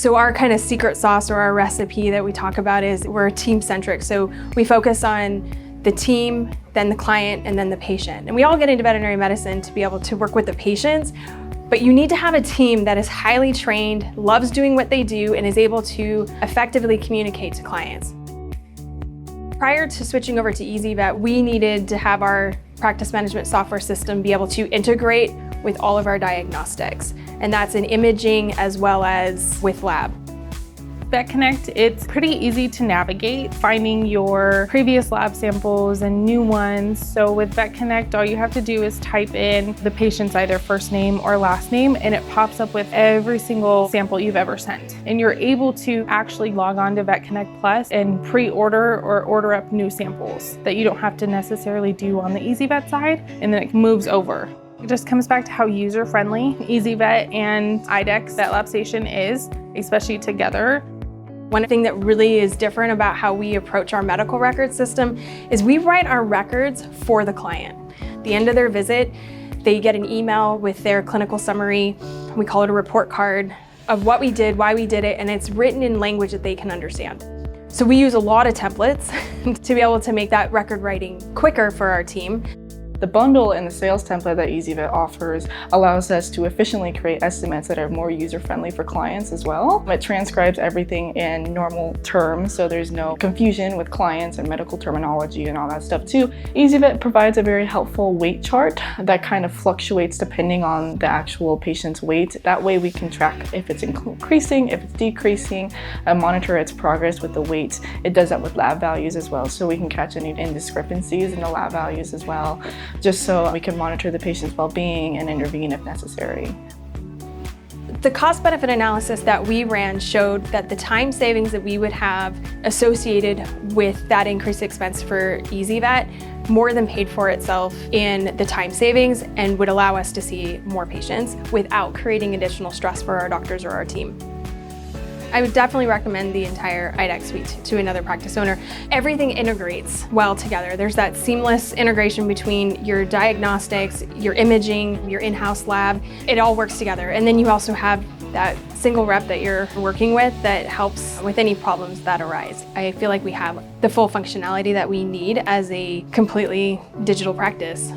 So our kind of secret sauce or our recipe that we talk about is we're team-centric. So we focus on the team, then the client, and then the patient. And we all get into veterinary medicine to be able to work with the patients, but you need to have a team that is highly trained, loves doing what they do, and is able to effectively communicate to clients. Prior to switching over to ezyVet, we needed to have our practice management software system be able to integrate with all of our diagnostics. And that's in imaging as well as with lab. VetConnect, it's pretty easy to navigate, finding your previous lab samples and new ones. So with VetConnect, all you have to do is type in the patient's either first name or last name, and it pops up with every single sample you've ever sent. And you're able to actually log on to VetConnect Plus and pre-order or order up new samples that you don't have to necessarily do on the ezyVet side, and then it moves over. It just comes back to how user-friendly ezyVet and IDEXX Vet Lab Station is, especially together. One thing that really is different about how we approach our medical record system is we write our records for the client. At the end of their visit, they get an email with their clinical summary. We call it a report card of what we did, why we did it, and it's written in language that they can understand. So we use a lot of templates to be able to make that record writing quicker for our team. The bundle and the sales template that ezyVet offers allows us to efficiently create estimates that are more user-friendly for clients as well. It transcribes everything in normal terms, so there's no confusion with clients and medical terminology and all that stuff too. ezyVet provides a very helpful weight chart that kind of fluctuates depending on the actual patient's weight. That way we can track if it's increasing, if it's decreasing, and monitor its progress with the weight. It does that with lab values as well, so we can catch any indiscrepancies in the lab values as well, just so we can monitor the patient's well-being and intervene if necessary. The cost-benefit analysis that we ran showed that the time savings that we would have associated with that increased expense for ezyVet more than paid for itself in the time savings and would allow us to see more patients without creating additional stress for our doctors or our team. I would definitely recommend the entire IDEXX suite to another practice owner. Everything integrates well together. There's that seamless integration between your diagnostics, your imaging, your in-house lab. It all works together. And then you also have that single rep that you're working with that helps with any problems that arise. I feel like we have the full functionality that we need as a completely digital practice.